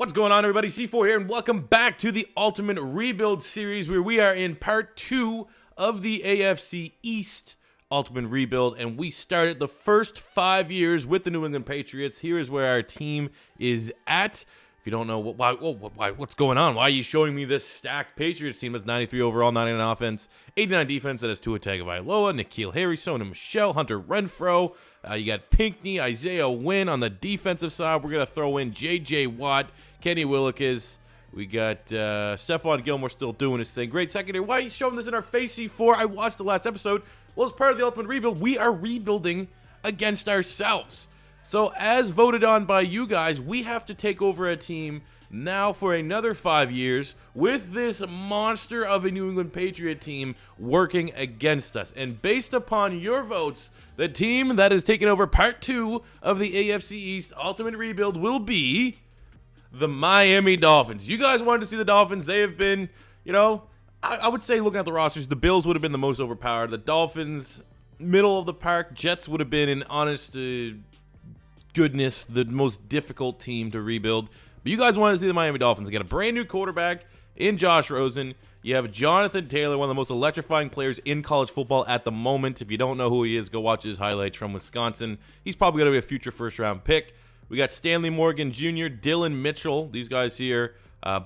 What's going on, everybody? C4 here, and welcome back to the Ultimate Rebuild series, where we are in part 2 of the AFC East Ultimate Rebuild, and we started the first 5 years with the New England Patriots. Here is where our team is at. If you don't know what's going on, why are you showing me this stacked Patriots team that's 93 overall, 99 offense, 89 defense, that has Tua Tagovailoa, N'Keal Harry, Sony Michel, Hunter Renfrow. You got Pinckney, Isaiah Wynn on the defensive side. We're going to throw in J.J. Watt, Kenny Willekes. We got Stephon Gilmore still doing his thing. Great secondary. Why are you showing this in our face, C4? I watched the last episode. Well, as part of the Ultimate Rebuild, we are rebuilding against ourselves. So as voted on by you guys, we have to take over a team now for another 5 years with this monster of a New England Patriot team working against us. And based upon your votes, the team that is taking over part 2 of the AFC East Ultimate Rebuild will be the Miami Dolphins. You guys wanted to see the Dolphins. They have been, you know, I would say looking at the rosters, the Bills would have been the most overpowered. The Dolphins, middle of the park. Jets would have been an honest goodness, the most difficult team to rebuild. But you guys wanted to see the Miami Dolphins. They got a brand new quarterback in Josh Rosen. You have Jonathan Taylor, one of the most electrifying players in college football at the moment. If you don't know who he is, go watch his highlights from Wisconsin. He's probably going to be a future first-round pick. We got Stanley Morgan Jr., Dylan Mitchell. These guys here,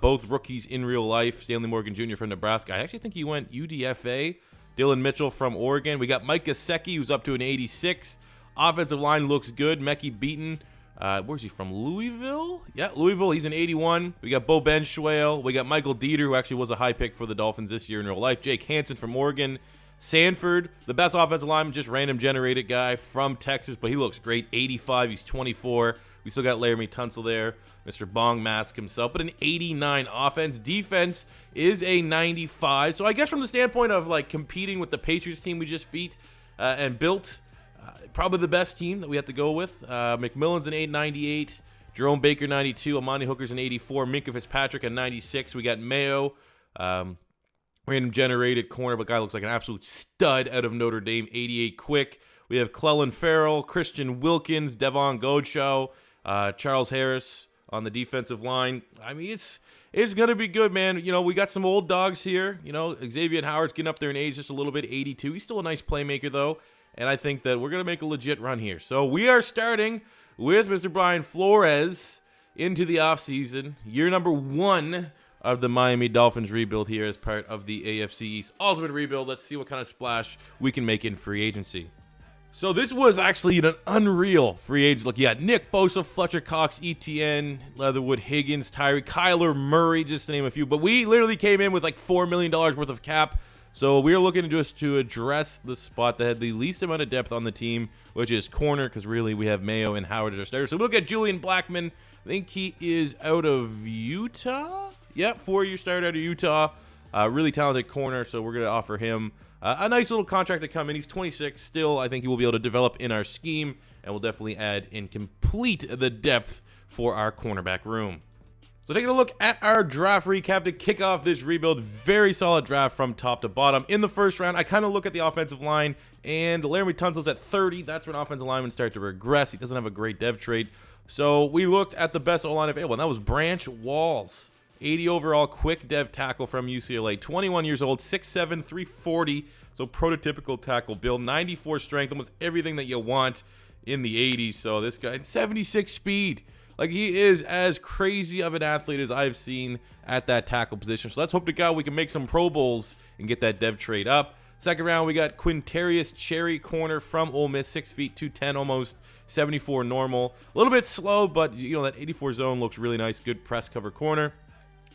both rookies in real life. Stanley Morgan Jr. from Nebraska. I actually think he went UDFA. Dylan Mitchell from Oregon. We got Mike Gesicki, who's up to an 86. Offensive line looks good. Mekhi Beaton. Where's he from? Louisville? Yeah, Louisville. He's an 81. We got Bo Benchwale. We got Michael Dieter, who actually was a high pick for the Dolphins this year in real life. Jake Hansen from Oregon. Sanford, the best offensive lineman, just random generated guy from Texas, but he looks great. 85. He's 24. We still got Laramie Tunsil there. Mr. Bong Mask himself, but an 89 offense. Defense is a 95. So I guess from the standpoint of like competing with the Patriots team we just beat and built, probably the best team that we have to go with. McMillan's an 898, Jerome Baker 92, Amani Hooker's an 84, Minkah Fitzpatrick a 96. We got Mayo, random generated corner, but guy looks like an absolute stud out of Notre Dame, 88 quick. We have Clelin Ferrell, Christian Wilkins, Devon Godchaux, Charles Harris on the defensive line. I mean, it's going to be good, man. You know, we got some old dogs here. You know, Xavier Howard's getting up there in age just a little bit, 82. He's still a nice playmaker, though. And I think that we're going to make a legit run here. So we are starting with Mr. Brian Flores into the offseason. Year number 1 of the Miami Dolphins rebuild here as part of the AFC East Ultimate Rebuild. Let's see what kind of splash we can make in free agency. So this was actually an unreal free agent. Look, you got Nick Bosa, Fletcher Cox, Etienne, Leatherwood, Higgins, Tyree, Kyler Murray, just to name a few. But we literally came in with like $4 million worth of cap. So we are looking just to address the spot that had the least amount of depth on the team, which is corner, because really we have Mayo and Howard as our starters. So we look at Julian Blackmon. I think he is out of Utah. Yep, 4-year starter out of Utah. Really talented corner, so we're going to offer him a nice little contract to come in. He's 26 still. I think he will be able to develop in our scheme, and will definitely add and complete the depth for our cornerback room. So taking a look at our draft recap to kick off this rebuild, very solid draft from top to bottom. In the first round, I kind of look at the offensive line, and Laramie Tunsil's at 30. That's when offensive linemen start to regress. He doesn't have a great dev trait. So we looked at the best O-line available, and that was Branch Walls. 80 overall, quick dev tackle from UCLA. 21 years old, 6'7", 340. So prototypical tackle build. 94 strength, almost everything that you want in the 80s. So this guy, 76 speed. Like, he is as crazy of an athlete as I've seen at that tackle position. So let's hope to God we can make some Pro Bowls and get that dev trade up. Second round, we got QUINTERRIUS Cherry corner from Ole Miss, 6 feet, 210, almost 74 normal. A little bit slow, but, you know, that 84 zone looks really nice. Good press cover corner.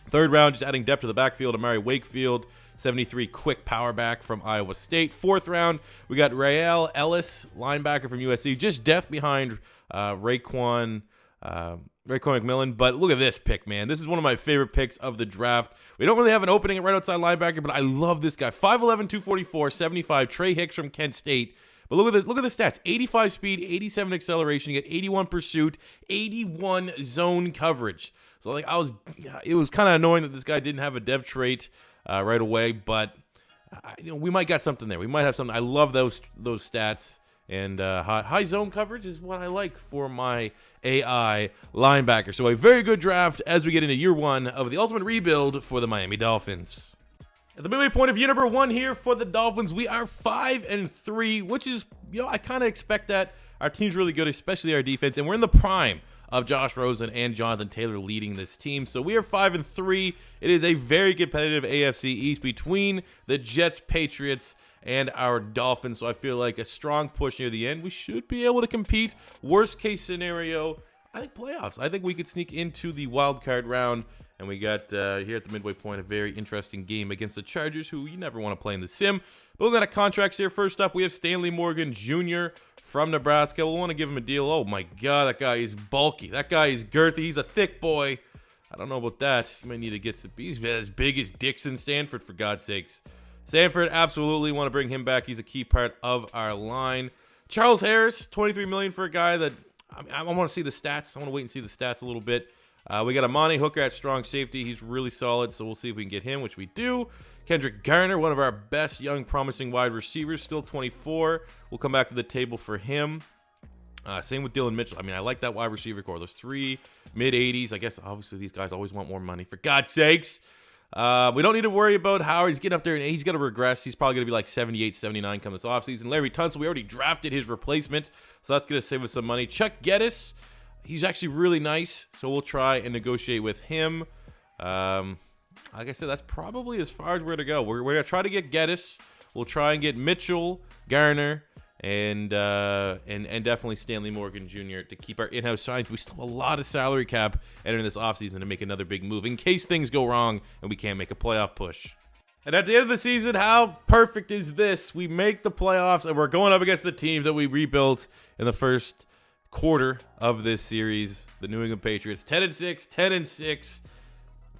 Third round, just adding depth to the backfield, AMARI Wakefield, 73 quick power back from Iowa State. Fourth round, we got Rael Ellis, linebacker from USC, just depth behind Raekwon McMillan. But look at this pick, man. This is one of my favorite picks of the draft. We don't really have an opening at right outside linebacker, but I love this guy. 5'11", 244, 75. Trey Hicks from Kent State. But look at this. Look at the stats. 85 speed, 87 acceleration. You get 81 pursuit, 81 zone coverage. So like it was kind of annoying that this guy didn't have a dev trait right away. But you know, we might got something there. We might have something. I love those stats. And high zone coverage is what I like for my AI linebacker. So a very good draft as we get into year 1 of the ultimate rebuild for the Miami Dolphins. At the midway point of year number 1 here for the Dolphins, we are 5-3, which is, I kind of expect that. Our team's really good, especially our defense, and we're in the prime of Josh Rosen and Jonathan Taylor leading this team. So we are 5-3. It is a very competitive AFC East between the Jets, Patriots, and our Dolphins. So I feel like a strong push near the end. We should be able to compete. Worst case scenario, I think playoffs. I think we could sneak into the wild card round. And we got here at the midway point a very interesting game against the Chargers, who you never want to play in the sim. But we've got a contracts here. First up, we have Stanley Morgan Jr. from Nebraska. We'll want to give him a deal. Oh my God, that guy is bulky. That guy is girthy. He's a thick boy. I don't know about that. You might need to get some. He's as big as Dixon Stanford, for God's sakes. Stanford, absolutely want to bring him back. He's a key part of our line. Charles Harris, $23 million for a guy that I want to see the stats. I want to wait and see the stats a little bit. We got Amani Hooker at strong safety. He's really solid, so we'll see if we can get him, which we do. Kendrick Garner, one of our best young promising wide receivers, still 24. We'll come back to the table for him. Same with Dylan Mitchell. I mean, I like that wide receiver core. Those 3 mid-80s. I guess obviously these guys always want more money, for God's sakes. We don't need to worry about Howard. He's getting up there, and he's going to regress. He's probably going to be like 78, 79 come this offseason. Larry Tunsil, we already drafted his replacement, so that's going to save us some money. Chuck Geddes, he's actually really nice, so we'll try and negotiate with him. Like I said, that's probably as far as we're going to go. We're going to try to get Geddes. We'll try and get Mitchell, Garner, and definitely Stanley Morgan Jr. to keep our in-house signs. We still have a lot of salary cap entering this offseason to make another big move in case things go wrong and we can't make a playoff push. And at the end of the season, how perfect is this? We make the playoffs and we're going up against the team that we rebuilt in the first quarter of this series, the New England Patriots. 10-6, 10-6.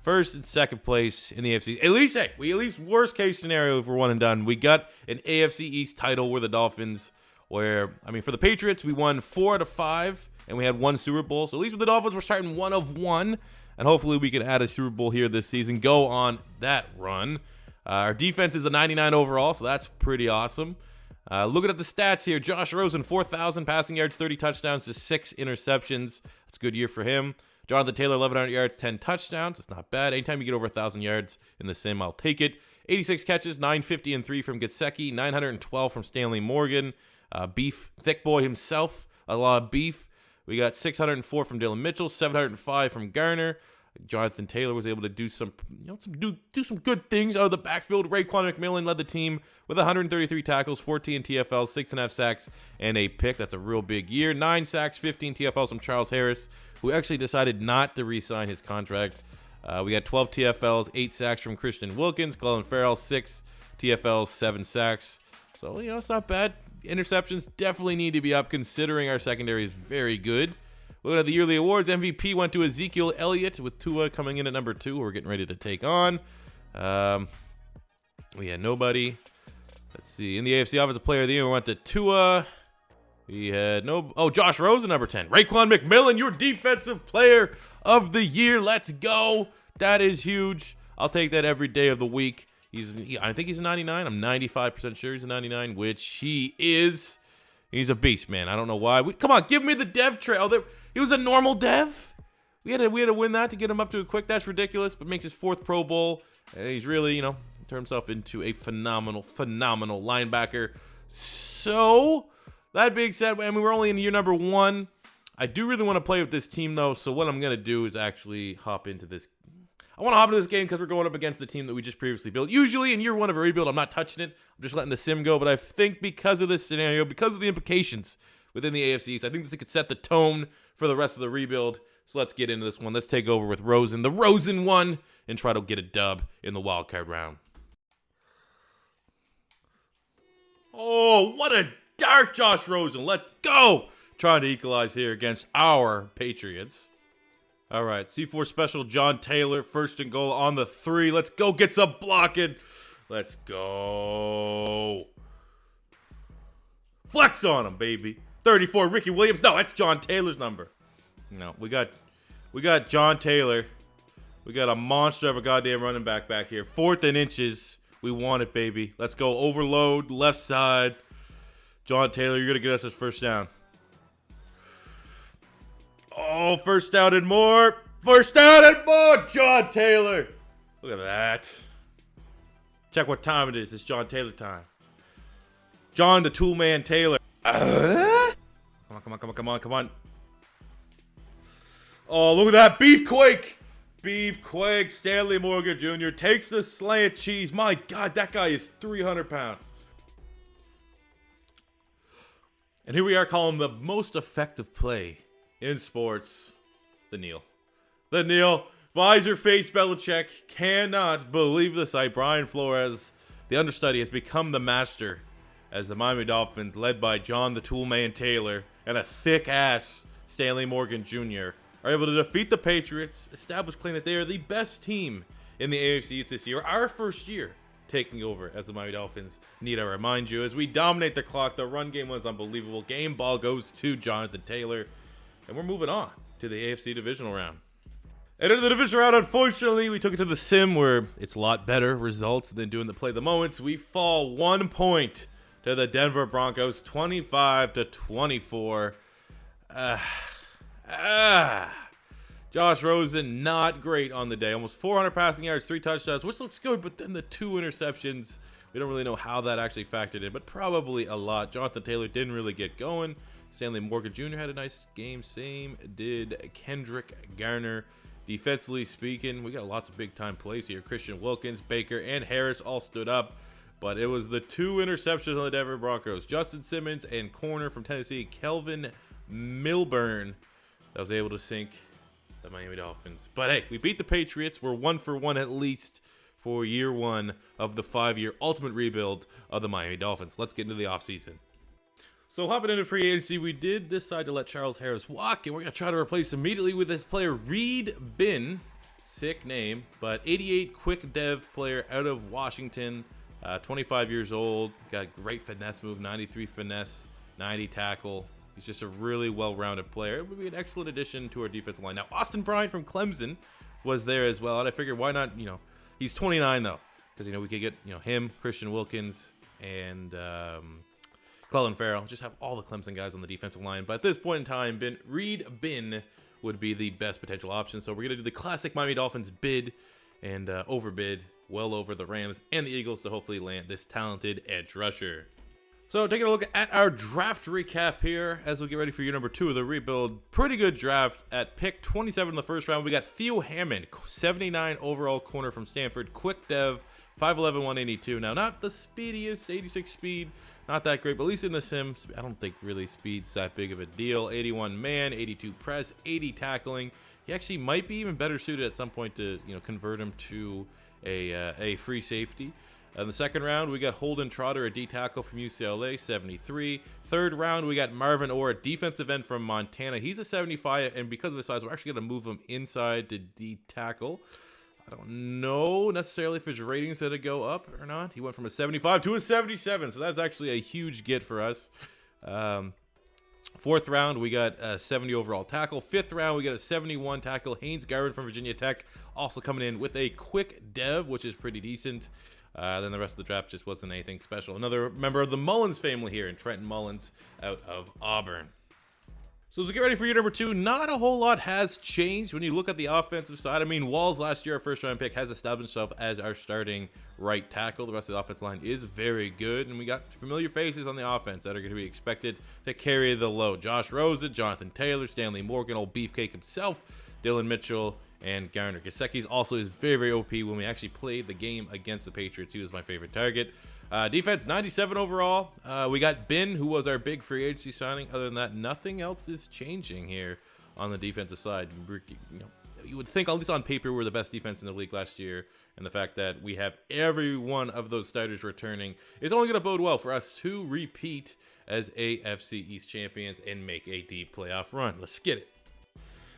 First and second place in the AFC. At least worst case scenario if we're one and done. We got an AFC East title where the Dolphins, for the Patriots, we won 4 out of 5 and we had 1 Super Bowl. So at least with the Dolphins, we're starting 1 of 1. And hopefully we can add a Super Bowl here this season, go on that run. Our defense is a 99 overall, so that's pretty awesome. Looking at the stats here, Josh Rosen, 4,000 passing yards, 30 touchdowns to 6 interceptions. That's a good year for him. Jonathan Taylor, 1,100 yards, 10 touchdowns. That's not bad. Anytime you get over 1,000 yards in the sim, I'll take it. 86 catches, 950 and 3 from Gesicki, 912 from Stanley Morgan. Beef, thick boy himself, a lot of beef. We got 604 from Dylan Mitchell, 705 from Garner. Jonathan Taylor was able to do some good things out of the backfield. Raekwon McMillan led the team with 133 tackles, 14 TFLs, 6.5 sacks, and a pick. That's a real big year. 9 sacks, 15 TFLs from Charles Harris, who actually decided not to re-sign his contract. We got 12 TFLs, 8 sacks from Christian Wilkins. Clelin Ferrell, 6 TFLs, 7 sacks. So, it's not bad. Interceptions definitely need to be up considering our secondary is very good. Looking at the yearly awards, MVP went to Ezekiel Elliott with Tua coming in at number 2. We're getting ready to take on. We had nobody. Let's see. In the AFC Offensive Player of the Year, we went to Tua. We had Josh Rosen, number 10. Raekwon McMillan, your Defensive Player of the Year. Let's go. That is huge. I'll take that every day of the week. I think he's a 99. I'm 95% sure he's a 99, which he is. He's a beast, man. I don't know why. Come on, give me the dev trail. He was a normal dev. We had to win that to get him up to a quick. That's ridiculous, but makes his 4th Pro Bowl. And he's really, turned himself into a phenomenal linebacker. So, that being said, we're only in year number 1. I do really want to play with this team, though, so what I'm going to do is actually hop into this. I want to hop into this game because we're going up against the team that we just previously built. Usually in year 1 of a rebuild, I'm not touching it. I'm just letting the sim go, but I think because of this scenario, because of the implications within the AFC East, I think this could set the tone for the rest of the rebuild. So let's get into this one. Let's take over with Rosen, the Rosen one, and try to get a dub in the wildcard round. Oh, what a dark Josh Rosen. Let's go. Trying to equalize here against our Patriots. All right, C4 special, John Taylor, 1st and goal on the 3. Let's go get some blocking. Let's go. Flex on him, baby. 34, Ricky Williams. No, that's John Taylor's number. No, we got John Taylor. We got a monster of a goddamn running back here. 4th and inches. We want it, baby. Let's go. Overload, left side. John Taylor, you're going to get us his first down. Oh, first down and more. First down and more, John Taylor. Look at that. Check what time it is. It's John Taylor time. John the Toolman Taylor. Come on. Oh, look at that. Beefquake. Stanley Morgan Jr. takes the slant cheese. My God, that guy is 300 pounds. And here we are calling the most effective play in sports, the kneel. The kneel. Visor face Belichick cannot believe the sight. Brian Flores, the understudy, has become the master as the Miami Dolphins, led by John the Toolman Taylor and a thick-ass Stanley Morgan Jr., are able to defeat the Patriots, establish claim that they are the best team in the AFC East this year. Our first year taking over as the Miami Dolphins. Need I remind you, as we dominate the clock, the run game was unbelievable. Game ball goes to Jonathan Taylor. And we're moving on to the AFC divisional round. And in the divisional round, unfortunately, we took it to the sim where it's a lot better results than doing the play of the moments. We fall 1 point to the Denver Broncos, 25-24. Josh Rosen, not great on the day. Almost 400 passing yards, 3 touchdowns, which looks good, but then the 2 interceptions, we don't really know how that actually factored in, but probably a lot. Jonathan Taylor didn't really get going. Stanley Morgan Jr. had a nice game. Same did Kendrick Garner. Defensively speaking, we got lots of big-time plays here. Christian Wilkins, Baker, and Harris all stood up, but it was the 2 interceptions on the Denver Broncos. Justin Simmons and corner from Tennessee, Kelvin Milburn, that was able to sink the Miami Dolphins. But hey, we beat the Patriots. We're 1 for 1 at least for year 1 of the 5-year ultimate rebuild of the Miami Dolphins. Let's get into the offseason. So hopping into free agency, we did decide to let Charles Harris walk, and we're going to try to replace him immediately with this player, Reed Bin. Sick name, but 88 quick dev player out of Washington, 25 years old, got great finesse move, 93 finesse, 90 tackle. He's just a really well-rounded player. It would be an excellent addition to our defensive line. Now, Austin Bryant from Clemson was there as well, and I figured why not, he's 29 though, because, we could get, him, Christian Wilkins, and Clelin Ferrell, just have all the Clemson guys on the defensive line. But at this point in time, Reed Bin would be the best potential option. So we're going to do the classic Miami Dolphins bid and overbid well over the Rams and the Eagles to hopefully land this talented edge rusher. So taking a look at our draft recap here as we get ready for year number 2 of the rebuild. Pretty good draft. At pick 27 in the first round, we got Theo Hammond, 79 overall corner from Stanford, quick dev, 5'11", 182. Now, not the speediest, 86 speed, not that great, but at least in the sim, I don't think really speed's that big of a deal. 81 man, 82 press, 80 tackling. He actually might be even better suited at some point to convert him to a free safety. In the second round, we got Holden Trotter, a D tackle from UCLA, 73. Third round, we got Marvin Orr, a defensive end from Montana. He's a 75, and because of his size, we're actually going to move him inside to D tackle. I don't know necessarily if his rating's going to go up or not. He went from a 75 to a 77, so that's actually a huge get for us. Fourth round, we got a 70 overall tackle. Fifth round, we got a 71 tackle. HAYNES GARVIN from Virginia Tech, also coming in with a quick dev, which is pretty decent. Then the rest of the draft just wasn't anything special. Another member of the Mullins family here, and Trenton Mullins out of Auburn. So as we get ready for year number 2, not a whole lot has changed when you look at the offensive side. I mean, Walls last year, our first round pick, has established himself as our starting right tackle. The rest of the offensive line is very good, and we got familiar faces on the offense that are going to be expected to carry the load. Josh Rosen, Jonathan Taylor, Stanley Morgan, old Beefcake himself, Dylan Mitchell, and Garner. Gesicki also is very, very OP. When we actually played the game against the Patriots, he was my favorite target. Defense, 97 overall. We got Bin, who was our big free agency signing. Other than that, nothing else is changing here on the defensive side. You would think, at least on paper, we're the best defense in the league last year. And the fact that we have every one of those starters returning is only going to bode well for us to repeat as AFC East champions and make a deep playoff run. Let's get it.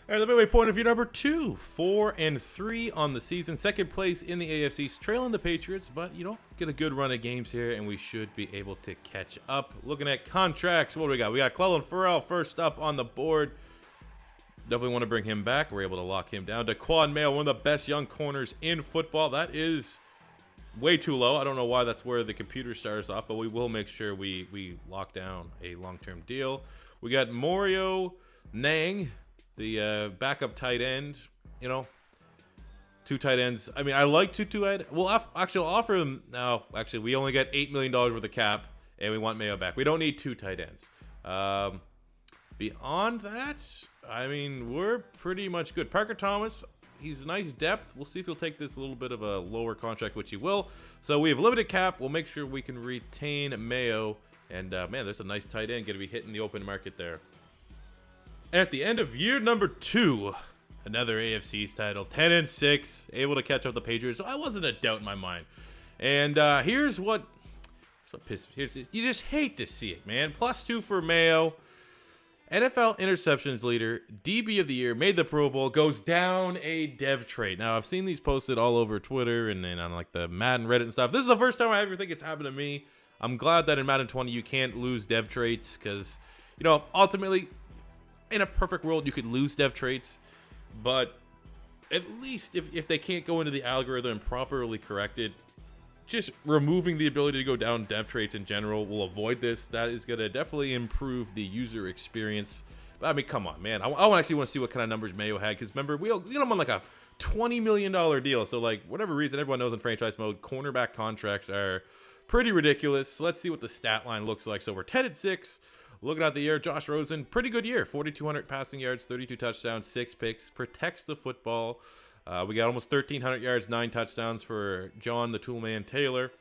All right, the midway point of view number 2, 4-3 on the season. Second place in the AFC East, trailing the Patriots, but get a good run of games here, and we should be able to catch up. Looking at contracts, what do we got? We got Clelin Ferrell first up on the board. Definitely want to bring him back. We're able to lock him down. Daquan Mayo, one of the best young corners in football. That is way too low. I don't know why that's where the computer starts off, but we will make sure we lock down a long-term deal. We got MAURIO, NKANG, the backup tight end. You know, 2 tight ends. I mean, I like two tight. Well, actually, I'll offer them now. Actually, we only got $8 million worth of cap, and we want Mayo back. We don't need 2 tight ends. Beyond that, I mean, we're pretty much good. Parker Thomas, he's a nice depth. We'll see if he'll take this a little bit of a lower contract, which he will. So we have limited cap. We'll make sure we can retain Mayo. And, man, there's a nice tight end going to be hitting the open market there. At the end of year number 2, another AFC East title, 10-6, able to catch up the Patriots. So I wasn't a doubt in my mind. And here's what pisses me. You just hate to see it, man. +2 for Mayo. NFL interceptions leader, DB of the year, made the Pro Bowl, goes down a dev trait. Now, I've seen these posted all over Twitter and on like the Madden Reddit and stuff. This is the first time I ever think it's happened to me. I'm glad that in Madden 20 you can't lose dev traits because, you know, ultimately, in a perfect world, you could lose dev traits. But at least if they can't go into the algorithm properly corrected, just removing the ability to go down dev traits in general will avoid this. That is going to definitely improve the user experience. But, I mean, come on, man. I actually want to see what kind of numbers Mayo had. Because, remember, we got him on like a $20 million deal. So, like, whatever reason, everyone knows in franchise mode, cornerback contracts are pretty ridiculous. So let's see what the stat line looks like. So we're 10-6. Looking at the year, Josh Rosen, pretty good year. 4,200 passing yards, 32 touchdowns, 6 picks. Protects the football. We got almost 1,300 yards, 9 touchdowns for John the Toolman Taylor.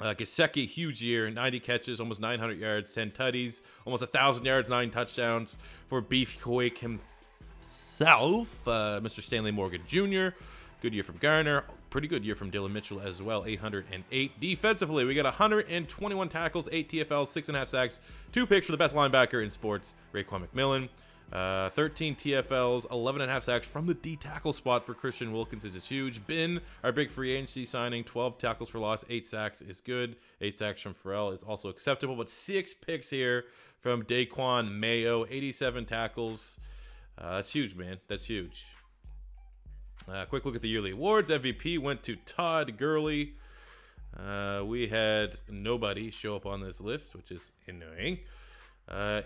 Gesicki, huge year, 90 catches, almost 900 yards, 10 tutties, almost 1,000 yards, 9 touchdowns for Beefquake himself. Mr. Stanley Morgan Jr., good year from Garner. Pretty good year from Dylan Mitchell as well, 808. Defensively, we got 121 tackles, 8 TFLs, 6.5 sacks, 2 picks for the best linebacker in sports, Raekwon McMillan. 13 TFLs, 11.5 sacks from the D tackle spot for Christian Wilkins is huge. Ben, our big free agency signing, 12 tackles for loss, 8 sacks is good. 8 sacks from Ferrell is also acceptable, but 6 picks here from Daquan Mayo, 87 tackles. That's huge, man. That's huge. Quick look at the yearly awards. MVP went to Todd Gurley. We had nobody show up on this list, which is annoying.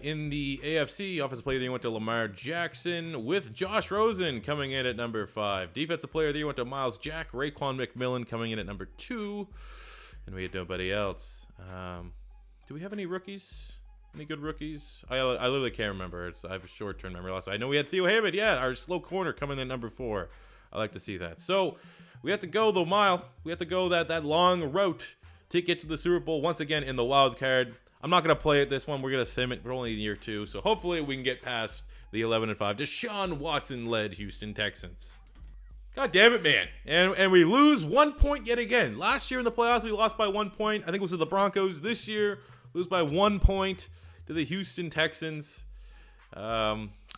In the AFC, Offensive Player of the Year went to Lamar Jackson, with Josh Rosen coming in at number 5. Defensive Player of the Year went to Miles Jack. Raekwon McMillan coming in at number 2. And we had nobody else. Do we have any rookies? Any good rookies? I literally can't remember. I have a short-term memory loss. I know we had Theo Hammond. Yeah, our slow corner coming in at number 4. I like to see that. So we have to go the mile. We have to go that long route to get to the Super Bowl once again in the wild card. I'm not going to play it this one. We're going to sim it. We're only in year 2. So hopefully we can get past the 11-5. Deshaun Watson-led Houston Texans. God damn it, man. And we lose 1 point yet again. Last year in the playoffs, we lost by 1 point. I think it was to the Broncos. This year, lose by 1 point to the Houston Texans. I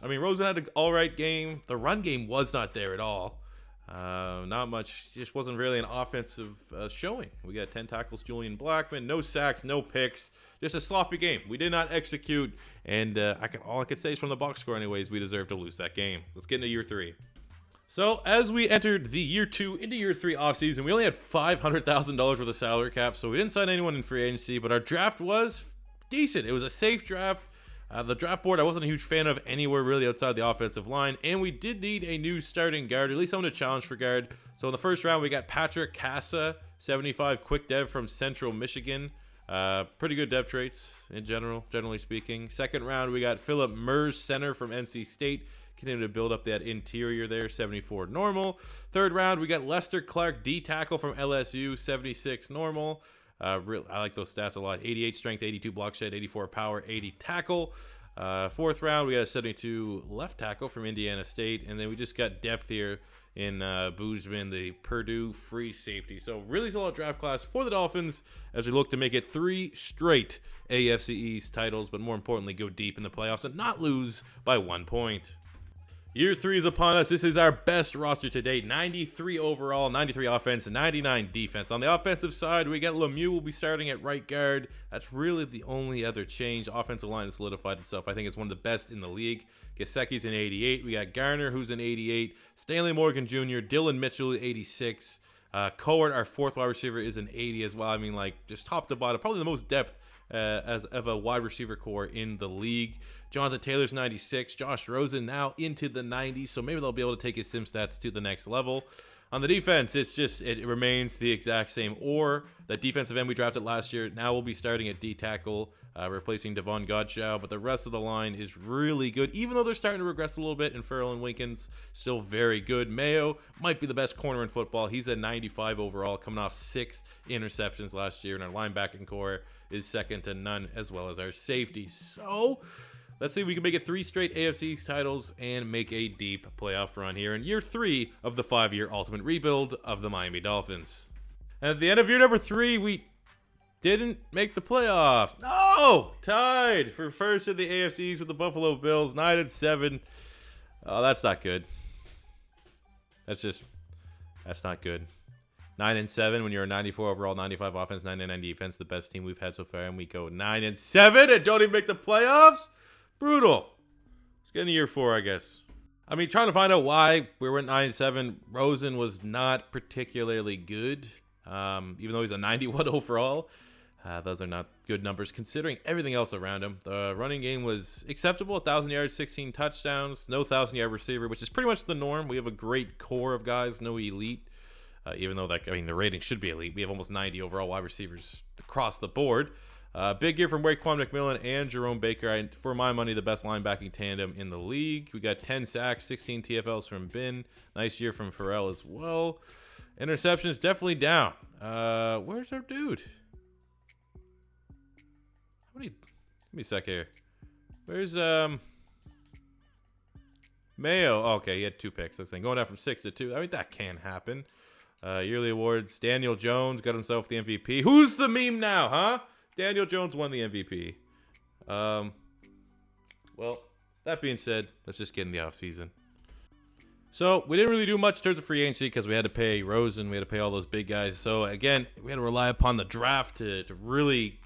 mean, Rosen had an all-right game. The run game was not there at all. Not much. Just wasn't really an offensive showing. We got 10 tackles, Julian Blackmon, no sacks, no picks. Just a sloppy game. We did not execute, and all I could say is from the box score anyways, we deserve to lose that game. Let's get into year 3. So as we entered the year 2 into year 3 offseason, we only had $500,000 worth of salary cap, so we didn't sign anyone in free agency, but our draft was decent. It was a safe draft. The draft board I wasn't a huge fan of anywhere really outside the offensive line, and we did need a new starting guard, at least someone to challenge for guard. So in the first round, we got Patrick KASA, 75 quick dev from Central Michigan. Pretty good dev traits in generally speaking. Second round, we got Philip Mers, center from NC State. Continue to build up that interior there, 74 normal. Third round, we got Lester Clark, D tackle from LSU, 76 normal. I like those stats a lot. 88 strength, 82 block shed, 84 power, 80 tackle. Fourth round, we got a 72 left tackle from Indiana State. And then we just got depth here in Boozman, the Purdue free safety. So really solid draft class for the Dolphins as we look to make it 3 straight AFC East titles, but more importantly, go deep in the playoffs and not lose by 1 point. Year 3 is upon us. This is our best roster to date. 93 overall, 93 offense, 99 defense. On the offensive side, we got Lemieux will be starting at right guard. That's really the only other change. Offensive line has solidified itself. I think it's one of the best in the league. Gesicki's an 88. We got Garner, who's an 88. Stanley Morgan Jr., Dylan Mitchell, 86. Coward, our 4th wide receiver, is an 80 as well. I mean, like, just top to bottom, probably the most depth as of a wide receiver core in the league. Jonathan Taylor's 96. Josh Rosen now into the 90s, so maybe they'll be able to take his sim stats to the next level. On the defense, it remains the exact same. Or that defensive end we drafted last year now will be starting at D tackle, replacing Devon Godchow. But the rest of the line is really good, even though they're starting to regress a little bit. And Ferrell and Wilkins still very good. Mayo might be the best corner in football. He's at 95 overall, coming off 6 interceptions last year. And our linebacking core is second to none, as well as our safety. So let's see if we can make it 3 straight AFC East titles and make a deep playoff run here in year 3 of the 5-year ultimate rebuild of the Miami Dolphins. And at the end of year number 3, we didn't make the playoffs. No! Tied for first in the AFC East with the Buffalo Bills, 9-7. Oh, that's not good. That's not good. 9-7 when you're a 94 overall, 95 offense, 99 defense, the best team we've had so far, and we go 9-7 and don't even make the playoffs? Brutal. Let's get into year 4, I guess. I mean, trying to find out why we went 9-7. Rosen was not particularly good, even though he's a 91 overall. Those are not good numbers considering everything else around him. The running game was acceptable, 1,000 yards, 16 touchdowns, no 1,000-yard receiver, which is pretty much the norm. We have a great core of guys, no elite, even though the rating should be elite. We have almost 90 overall wide receivers across the board. Big year from Raekwon McMillan and Jerome Baker. For my money, the best linebacking tandem in the league. We got 10 sacks, 16 TFLs from Ben. Nice year from Ferrell as well. Interceptions definitely down. Where's our dude? Give me a sec here. Where's Mayo? Oh, okay, he had 2 picks. I was saying going down from 6 to 2. I mean, that can happen. Yearly awards. Daniel Jones got himself the MVP. Who's the meme now, huh? Daniel Jones won the MVP. Well, that being said, let's just get in the offseason. So, we didn't really do much in terms of free agency because we had to pay Rosen, we had to pay all those big guys. So, again, we had to rely upon the draft to really,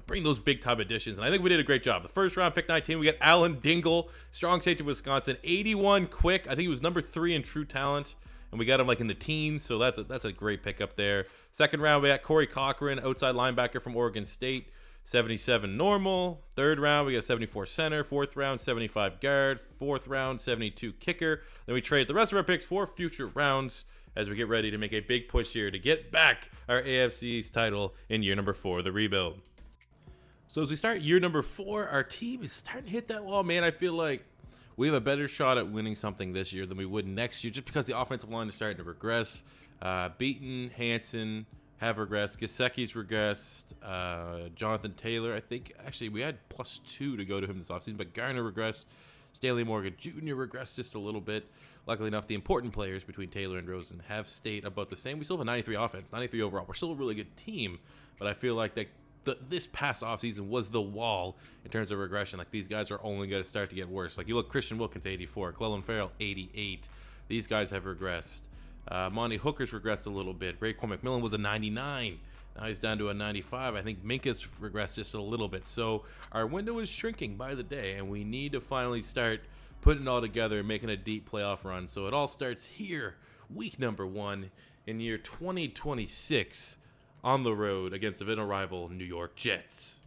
bring those big-time additions. And I think we did a great job. The first round, pick 19, we got Alan Dingle, strong safety of Wisconsin, 81 quick. I think he was number 3 in true talent. And we got him in the teens, so that's a great pickup there. Second round, we got CORY COCHRAN, outside linebacker from Oregon State, 77 normal. Third round, we got 74 center. Fourth round, 75 guard. Fourth round, 72 kicker. Then we trade the rest of our picks for future rounds as we get ready to make a big push here to get back our AFC East title in year number 4 of the rebuild. So as we start year number 4, our team is starting to hit that wall, man. I feel like we have a better shot at winning something this year than we would next year just because the offensive line is starting to regress. Beaton, Hansen have regressed. Gesicki's regressed. Jonathan Taylor, I think, actually, we had +2 to go to him this offseason, but Garner regressed. Stanley Morgan Jr. regressed just a little bit. Luckily enough, the important players between Taylor and Rosen have stayed about the same. We still have a 93 offense, 93 overall. We're still a really good team, but I feel like this past offseason was the wall in terms of regression. Like, these guys are only going to start to get worse. Like, you look, Christian Wilkins, 84. Clelin Ferrell, 88. These guys have regressed. Monty Hooker's regressed a little bit. Raekwon McMillan was a 99. Now he's down to a 95. I think Minkah's regressed just a little bit. So our window is shrinking by the day, and we need to finally start putting it all together and making a deep playoff run. So it all starts here, week number 1 in year 2026. On the road against divisional rival New York Jets.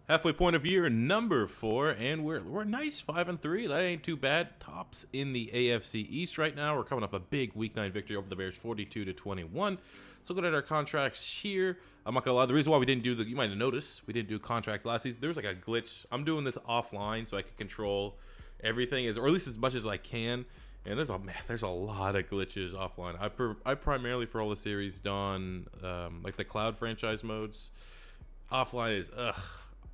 Halfway point of year number 4, and we're nice 5-3. That ain't too bad. Tops in the AFC East right now. We're coming off a big Week 9 victory over the Bears, 42-21. So looking at our contracts here, I'm not gonna lie. The reason why we didn't do you might have noticed, we didn't do contracts last season. There was like a glitch. I'm doing this offline so I can control everything, or at least as much as I can. And there's a lot of glitches offline. I primarily for all the series done like the cloud franchise modes. Offline is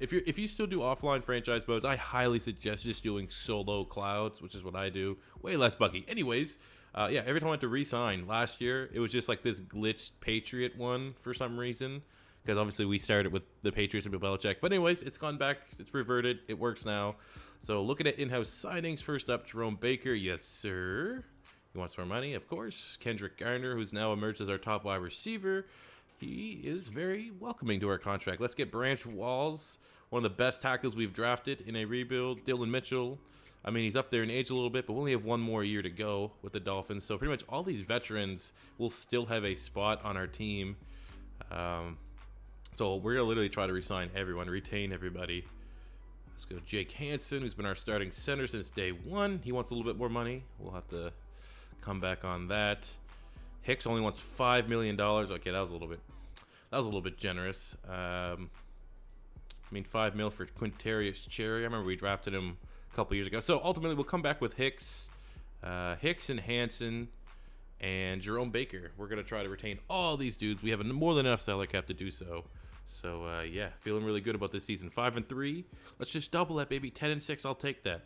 if you still do offline franchise modes, I highly suggest just doing solo clouds, which is what I do. Way less buggy. Anyways, yeah, every time I went to re-sign last year, it was just like this glitched Patriot one for some reason. Because obviously we started with the Patriots and Bill Belichick. But anyways, it's gone back. It's reverted. It works now. So looking at in-house signings, first up, Jerome Baker. Yes, sir. He wants more money, of course. Kendrick Garner, who's now emerged as our top wide receiver. He is very welcoming to our contract. Let's get Branch Walls, one of the best tackles we've drafted in a rebuild. Dylan Mitchell, I mean, he's up there in age a little bit, but we only have one more year to go with the Dolphins. So pretty much all these veterans will still have a spot on our team. So we're going to literally try to resign everyone, retain everybody. Let's go Jake Hansen, who's been our starting center since day one. He wants a little bit more money. We'll have to come back on that. Hicks only wants $5 million. Okay, that was a little bit generous. I mean, $5 million for QUINTERRIUS Cherry. I remember we drafted him a couple years ago. So ultimately, we'll come back with Hicks and Hansen, and Jerome Baker. We're gonna try to retain all these dudes. We have more than enough salary cap to do so. So yeah, feeling really good about this season. 5-3. Let's just double that, baby. 10-6. I'll take that.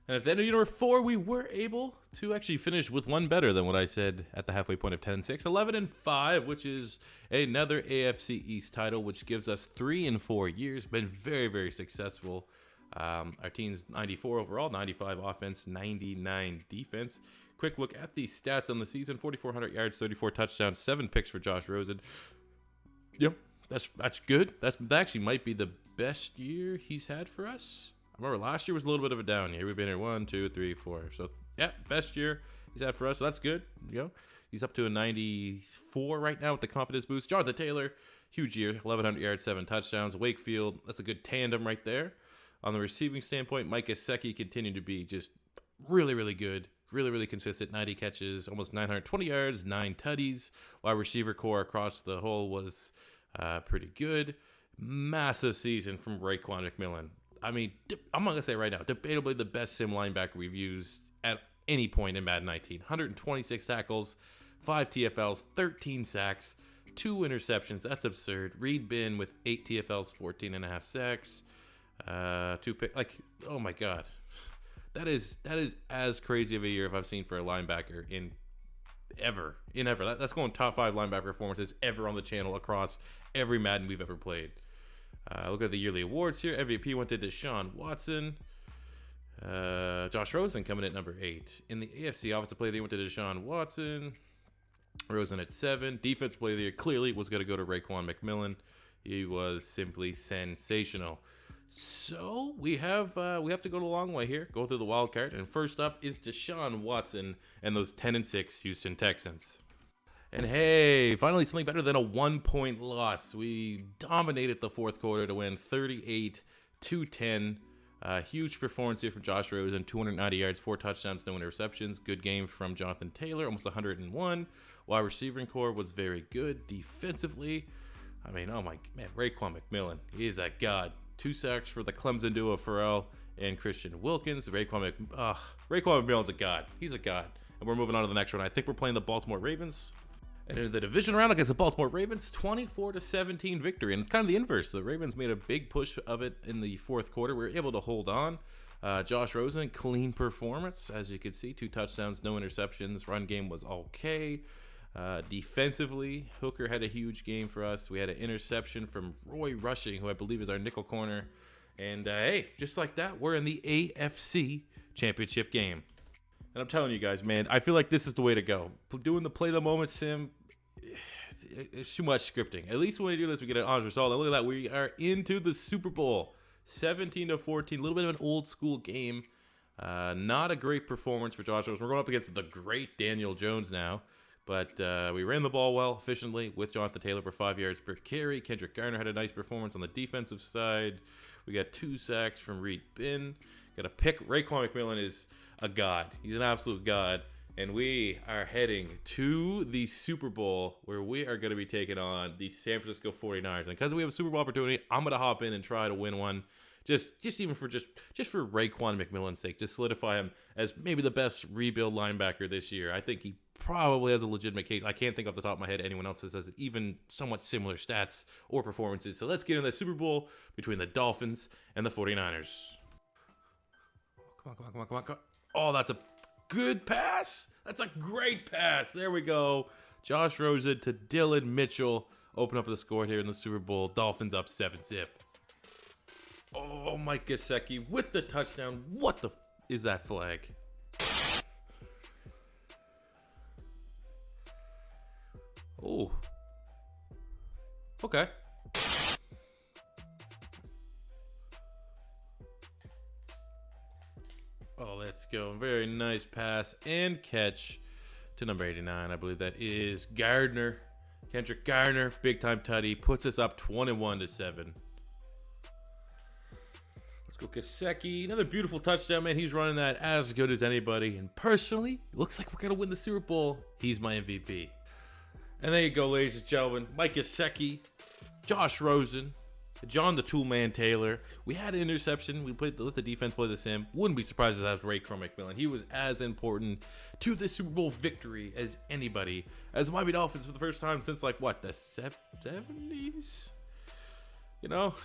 And at the end of year number 4, we were able to actually finish with one better than what I said at the halfway point of 10-6. 11-5, which is another AFC East title, which gives us 3 in 4 years. Been very, very successful. Our team's 94 overall, 95 offense, 99 defense. Quick look at the stats on the season: 4,400 yards, 34 touchdowns, 7 picks for Josh Rosen. Yep, that's good. That actually might be the best year he's had for us. I remember last year was a little bit of a down year. We've been here 1, 2, 3, 4. So yeah, best year he's had for us. So that's good. You know, he's up to a 94 right now with the confidence boost. Jonathan Taylor, huge year, 1,100 yards, 7 touchdowns. Wakefield, that's a good tandem right there. On the receiving standpoint, Minkah Fitzpatrick continued to be just really, really good. Really, really consistent. 90 catches, almost 920 yards, 9 tutties. Wide receiver core across the whole was pretty good. Massive season from Raekwon McMillan. I mean, I'm going to say right now, debatably the best sim linebacker we've used at any point in Madden 19. 126 tackles, 5 TFLs, 13 sacks, 2 interceptions. That's absurd. Reed Bin with 8 TFLs, 14.5 sacks. 2 pick. Like, oh my God. That is as crazy of a year if I've seen for a linebacker in ever. That's going top 5 linebacker performances ever on the channel across every Madden we've ever played. Look at the yearly awards here. MVP went to Deshaun Watson. Josh Rosen coming at number 8. In the AFC Offensive Player of the Year went to Deshaun Watson. Rosen at 7. Defensive Player of the Year clearly was going to go to Raekwon McMillan. He was simply sensational. So we have to go the long way here. Go through the wild card, and first up is Deshaun Watson and those 10-6 Houston Texans. And hey, finally something better than a 1-point loss. We dominated the fourth quarter to win 38-10. Huge performance here from Josh Rosen, 290 yards, 4 touchdowns, no interceptions. Good game from Jonathan Taylor, almost 101. Wide receiving core was very good. Defensively, I mean, oh my man, Raekwon McMillan, he is a god. 2 sacks for the Clemson duo, Ferrell and Christian Wilkins. Raekwon McMillan's a god. He's a god. And we're moving on to the next one. I think we're playing the Baltimore Ravens. And in the division round against the Baltimore Ravens, 24-17 victory. And it's kind of the inverse. The Ravens made a big push of it in the fourth quarter. We were able to hold on. Josh Rosen, clean performance. As you can see, 2 touchdowns, no interceptions. Run game was okay. Defensively, Hooker had a huge game for us. We had an interception from Roy Rushing, who I believe is our nickel corner. And hey, just like that, we're in the AFC Championship game. And I'm telling you guys, man, I feel like this is the way to go. Doing the play the moment sim, it's too much scripting. At least when we do this, we get an honest result. And look at that, we are into the Super Bowl, 17-14. A little bit of an old school game. Not a great performance for Josh Rosen. We're going up against the great Daniel Jones now. But we ran the ball well, efficiently, with Jonathan Taylor for 5 yards per carry. Kendrick Garner had a nice performance on the defensive side. We got 2 sacks from Reed Bin. Got a pick. Raekwon McMillan is a god. He's an absolute god. And we are heading to the Super Bowl, where we are going to be taking on the San Francisco 49ers. And because we have a Super Bowl opportunity, I'm going to hop in and try to win one. Just for Raekwon McMillan's sake. Just solidify him as maybe the best rebuild linebacker this year. I think he probably has a legitimate case. I can't think off the top of my head anyone else has even somewhat similar stats or performances. So let's get in the Super Bowl between the Dolphins and the 49ers. Come on. Oh, that's a good pass. That's a great pass. There we go. Josh Rosen to Dylan Mitchell. Open up the score here in the Super Bowl. Dolphins up 7-zip. Oh, Minkah Fitzpatrick with the touchdown. What the is that flag? Oh. Okay. go. Very nice pass and catch to number 89. I believe that is Gardner. Kendrick Gardner, big time tutty, puts us up 21-7. Let's go Kaseki. Another beautiful touchdown, man. He's running that as good as anybody. And personally, it looks like we're going to win the Super Bowl. He's my MVP. And there you go, ladies and gentlemen. Mike Gesicki, Josh Rosen, John the Toolman Taylor. We had an interception. We let the defense play the sim. Wouldn't be surprised if that was Raekwon McMillan. He was as important to the Super Bowl victory as anybody. As the Miami Dolphins for the first time since, like, what, the 70s? You know,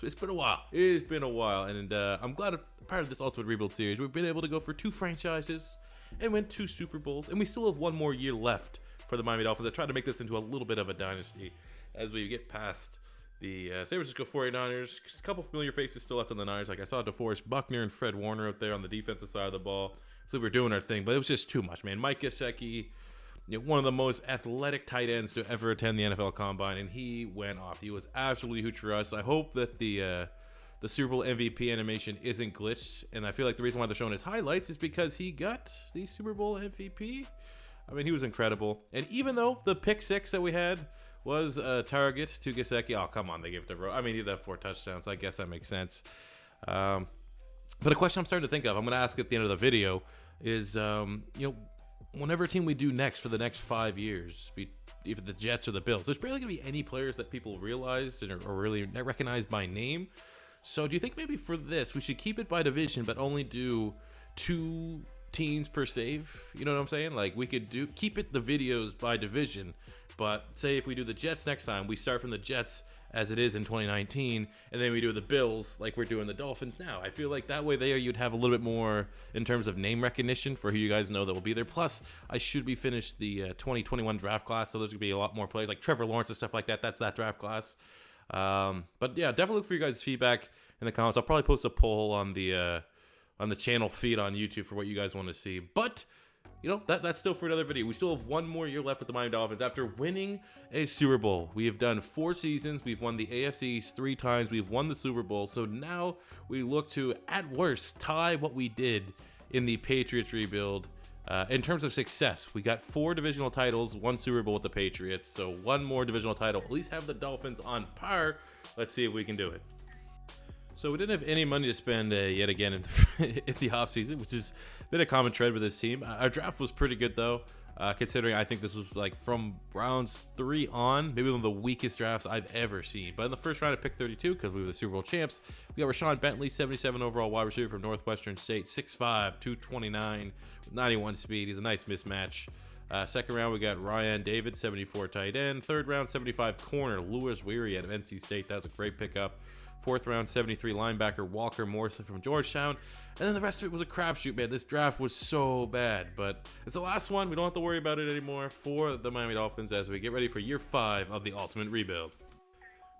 it's been a while. It's been a while. And I'm glad part of this Ultimate Rebuild series, we've been able to go for 2 franchises and win 2 Super Bowls. And we still have 1 more year left for the Miami Dolphins. I tried to make this into a little bit of a dynasty as we get past the San Francisco 49ers. A couple familiar faces still left on the Niners. Like I saw DeForest Buckner and Fred Warner out there on the defensive side of the ball. So we were doing our thing, but it was just too much, man. Mike Gesicki, you know, one of the most athletic tight ends to ever attend the NFL Combine, and he went off. He was absolutely huge for us. I hope that the Super Bowl MVP animation isn't glitched, and I feel like the reason why they're showing his highlights is because he got the Super Bowl MVP. I mean, he was incredible. And even though the pick 6 that we had was a target to Gesicki, oh, come on, they gave it to I mean, he did have 4 touchdowns. I guess that makes sense. But a question I'm starting to think of, I'm going to ask at the end of the video, is, you know, whenever team we do next for the next 5 years, either the Jets or the Bills, there's barely going to be any players that people realize or really recognize by name. So do you think maybe for this, we should keep it by division, but only do 2 teams per save? You know what I'm saying? Like, we could keep it the videos by division, but say if we do the Jets next time, we start from the Jets as it is in 2019, and then we do the Bills like we're doing the Dolphins now. I feel like that way there you'd have a little bit more in terms of name recognition for who you guys know that will be there. Plus, I should be finished the 2021 draft class, so there's going to be a lot more players like Trevor Lawrence and stuff like that. That's that draft class. But yeah, definitely look for your guys' feedback in the comments. I'll probably post a poll on the channel feed on YouTube for what you guys want to see. But you know, that's still for another video. We still have 1 more year left with the Miami Dolphins. After winning a Super Bowl, we have done 4 seasons. We've won the AFC East 3 times. We've won the Super Bowl. So now we look to, at worst, tie what we did in the Patriots rebuild. In terms of success, we got 4 divisional titles, 1 Super Bowl with the Patriots. So 1 more divisional title. At least have the Dolphins on par. Let's see if we can do it. So we didn't have any money to spend yet again in the offseason, which has been a common trend with this team. Our draft was pretty good, though, considering I think this was like from rounds 3 on, maybe one of the weakest drafts I've ever seen. But in the first round, I picked 32 because we were the Super Bowl champs. We got RASHAUN Bentley, 77 overall wide receiver from Northwestern State, 6'5", 229, with 91 speed. He's a nice mismatch. Second round, we got Ryan David, 74 tight end. Third round, 75 corner, Lewis Weary out of NC State. That was a great pickup. 4th round, 73 linebacker Walker Morrison from Georgetown. And then the rest of it was a crapshoot, man. This draft was so bad, but it's the last one. We don't have to worry about it anymore for the Miami Dolphins as we get ready for year 5 of the Ultimate Rebuild.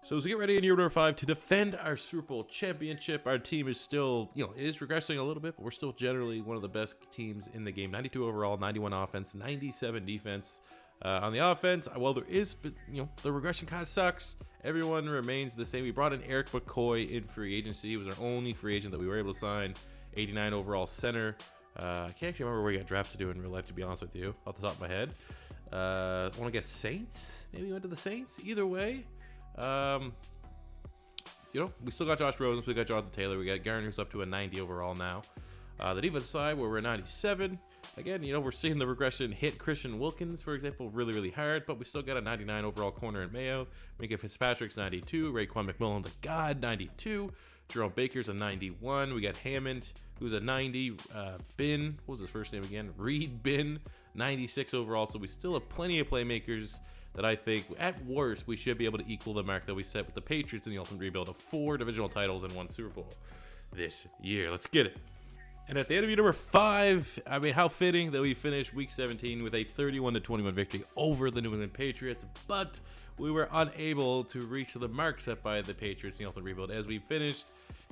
So as we get ready in year number 5 to defend our Super Bowl championship, our team is still, you know, it is regressing a little bit, but we're still generally one of the best teams in the game. 92 overall, 91 offense, 97 defense. On the offense, well, there is, but you know, the regression kind of sucks. Everyone remains the same. We brought in Eric McCoy in free agency. He was our only free agent that we were able to sign. 89 overall center. I can't actually remember where he got drafted to in real life, to be honest with you, off the top of my head. I want to guess Saints. Maybe he went to the Saints. Either way, you know, we still got Josh Rosen. We got Jonathan Taylor. We got Garner, who's up to a 90 overall now. The defense side, where we're at 97. Again, you know, we're seeing the regression hit Christian Wilkins, for example, really, really hard, but we still got a 99 overall corner in Mayo. Minkah Fitzpatrick's 92. Raekwon McMillan's a god, 92. Jerome Baker's a 91. We got Hammond, who's a 90. Bin, what was his first name again? Reed Bin, 96 overall. So we still have plenty of playmakers that I think, at worst, we should be able to equal the mark that we set with the Patriots in the Ultimate Rebuild of 4 divisional titles and 1 Super Bowl this year. Let's get it. And at the end of year number 5, I mean, how fitting that we finished week 17 with a 31-21 victory over the New England Patriots, but we were unable to reach the mark set by the Patriots in the Ultimate Rebuild as we finished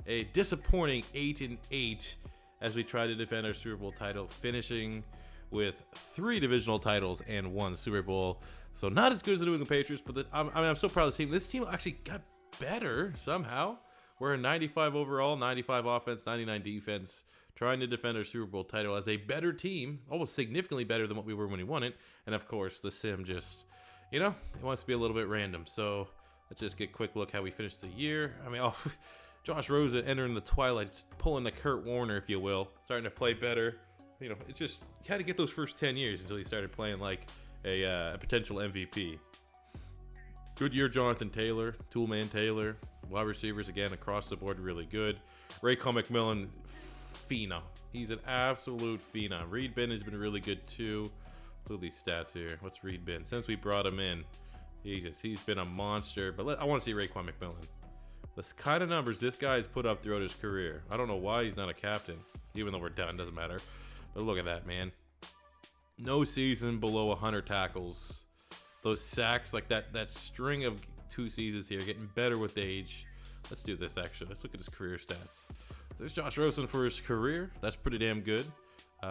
a disappointing 8-8 as we tried to defend our Super Bowl title, finishing with 3 divisional titles and 1 Super Bowl. So not as good as the New England Patriots, but I'm so proud of this team. This team actually got better somehow. We're a 95 overall, 95 offense, 99 defense. trying to defend our Super Bowl title as a better team, almost significantly better than what we were when we won it. And of course, the sim just, you know, it wants to be a little bit random. So let's just get a quick look how we finished the year. I mean, Josh Rosen entering the twilight, just pulling the Kurt Warner, if you will, starting to play better. You know, it's just, you had to get those first 10 years until he started playing like a potential MVP. Good year, Jonathan Taylor, Toolman Taylor. Wide receivers, again, across the board, really good. Raekwon McMillan, phenom. He's an absolute phenom. Reed Ben has been really good, too. Look at these stats here. What's Reed Ben? Since we brought him in, he's been a monster. But I want to see Raekwon McMillan. The kind of numbers this guy has put up throughout his career. I don't know why he's not a captain, even though we're done. Doesn't matter. But look at that, man. No season below 100 tackles. Those sacks, like that string of 2 seasons here, getting better with age. Let's do this, actually. Let's look at his career stats. So there's Josh Rosen for his career. That's pretty damn good. We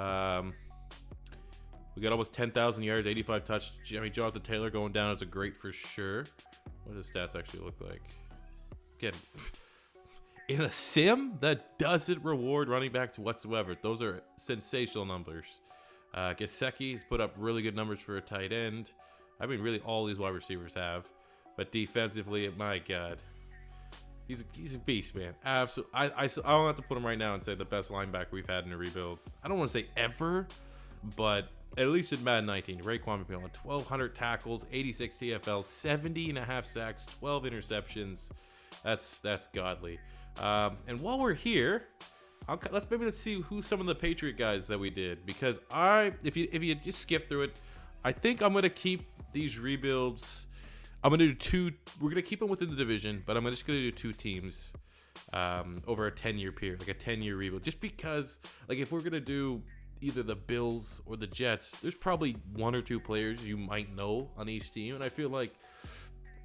got almost 10,000 yards, 85 touch. I mean, Jonathan Taylor going down is a great for sure. What does his stats actually look like? Again, in a sim, that doesn't reward running backs whatsoever. Those are sensational numbers. Gesicki's put up really good numbers for a tight end. I mean, really, all these wide receivers have. But defensively, my God, he's a beast, man. Absolutely. I don't have to put him right now and say the best linebacker we've had in a rebuild. I don't want to say ever, but at least in Madden 19, Raekwon McMillan, 1,200 tackles, 86 TFLs, 70.5 sacks, 12 interceptions. That's godly. And while we're here, let's see who some of the Patriot guys that we did, because if you just skip through it, I think I'm gonna keep these rebuilds. I'm gonna do 2. We're gonna keep them within the division, but I'm just gonna do 2 teams over a 10-year period, like a 10-year rebuild. Just because, like, if we're gonna do either the Bills or the Jets, there's probably 1 or 2 players you might know on each team, and I feel like,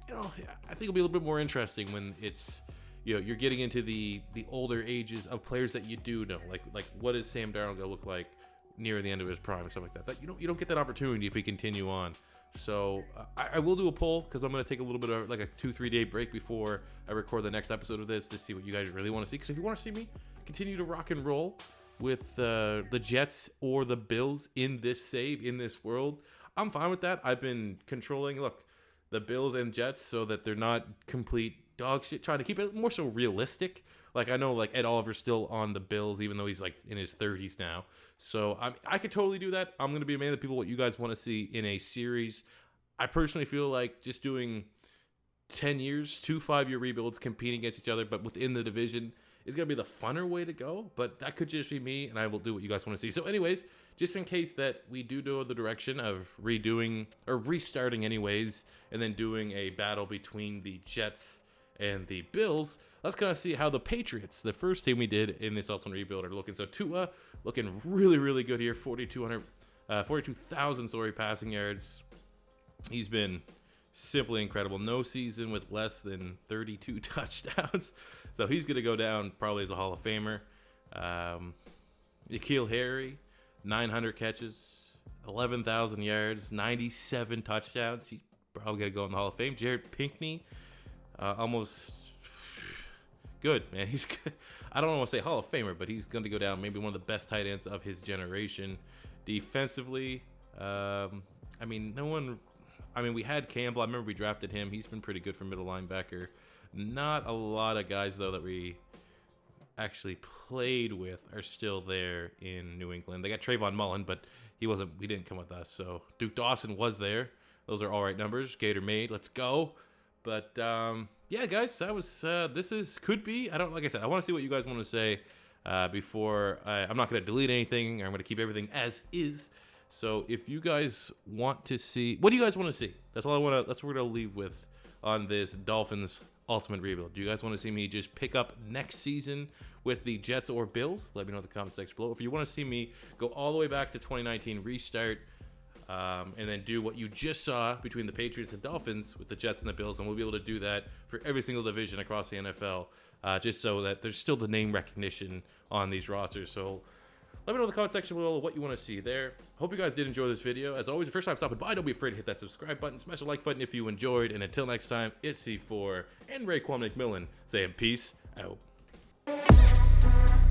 you know, I think it'll be a little bit more interesting when it's, you know, you're getting into the older ages of players that you do know, like what is Sam Darnold gonna look like near the end of his prime and stuff like that. That you don't get that opportunity if we continue on. So I will do a poll, because I'm going to take a little bit of like a 2-3 day break before I record the next episode of this to see what you guys really want to see. Because if you want to see me continue to rock and roll with the Jets or the Bills in this world, I'm fine with that. I've been controlling, look, the Bills and Jets so that they're not complete dog shit, trying to keep it more so realistic. Like, I know, like, Ed Oliver's still on the Bills, even though he's like in his 30s now. So I could totally do that. I'm going to be a man of the people, what you guys want to see in a series. I personally feel like just doing 10 years, 2 5-year rebuilds competing against each other, but within the division is going to be the funner way to go. But that could just be me, and I will do what you guys want to see. So anyways, just in case that we do go the direction of redoing or restarting anyways, and then doing a battle between the Jets and the Bills, let's kind of see how the Patriots, the first team we did in this Ultimate Rebuild, are looking. So Tua looking really, really good here. 42,000 passing yards. He's been simply incredible. No season with less than 32 touchdowns. So he's going to go down probably as a Hall of Famer. N'Keal Harry, 900 catches, 11,000 yards, 97 touchdowns. He's probably going to go in the Hall of Fame. Jared Pinkney, almost good, man. He's good. I don't want to say Hall of Famer, but he's going to go down maybe one of the best tight ends of his generation. Defensively, I mean, we had Campbell. I remember we drafted him. He's been pretty good for middle linebacker. Not a lot of guys, though, that we actually played with are still there in New England. They got Trayvon Mullen, but he didn't come with us. So Duke Dawson was there. Those are all right numbers. Gator made. Let's go. But yeah, guys, that was could be. Like I said, I want to see what you guys want to say before I'm not going to delete anything. I'm going to keep everything as is. So if you guys want to see, what do you guys want to see? That's all I want to. That's what we're going to leave with on this Dolphins Ultimate Rebuild. Do you guys want to see me just pick up next season with the Jets or Bills? Let me know in the comment section below. If you want to see me go all the way back to 2019, restart, and then do what you just saw between the Patriots and Dolphins with the Jets and the Bills, and we'll be able to do that for every single division across the NFL, just so that there's still the name recognition on these rosters. So let me know in the comment section below what you want to see there. Hope you guys did enjoy this video. As always, the first time stopping by, don't be afraid to hit that subscribe button, smash the like button if you enjoyed, and until next time, it's C4 and Raekwon McMillan saying peace out.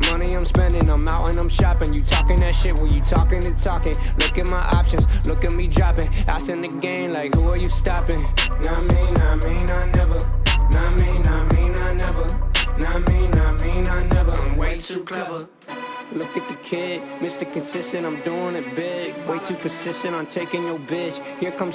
Money I'm spending, I'm out and I'm shopping. You talking that shit, well you talking to talking. Look at my options, look at me dropping. Ass in the game, like who are you stopping? Not me, not me, not never. Not me, not me, not never. Not me, not me, not never. I'm way too clever. Look at the kid, Mr. Consistent, I'm doing it big. Way too persistent on taking your bitch. Here comes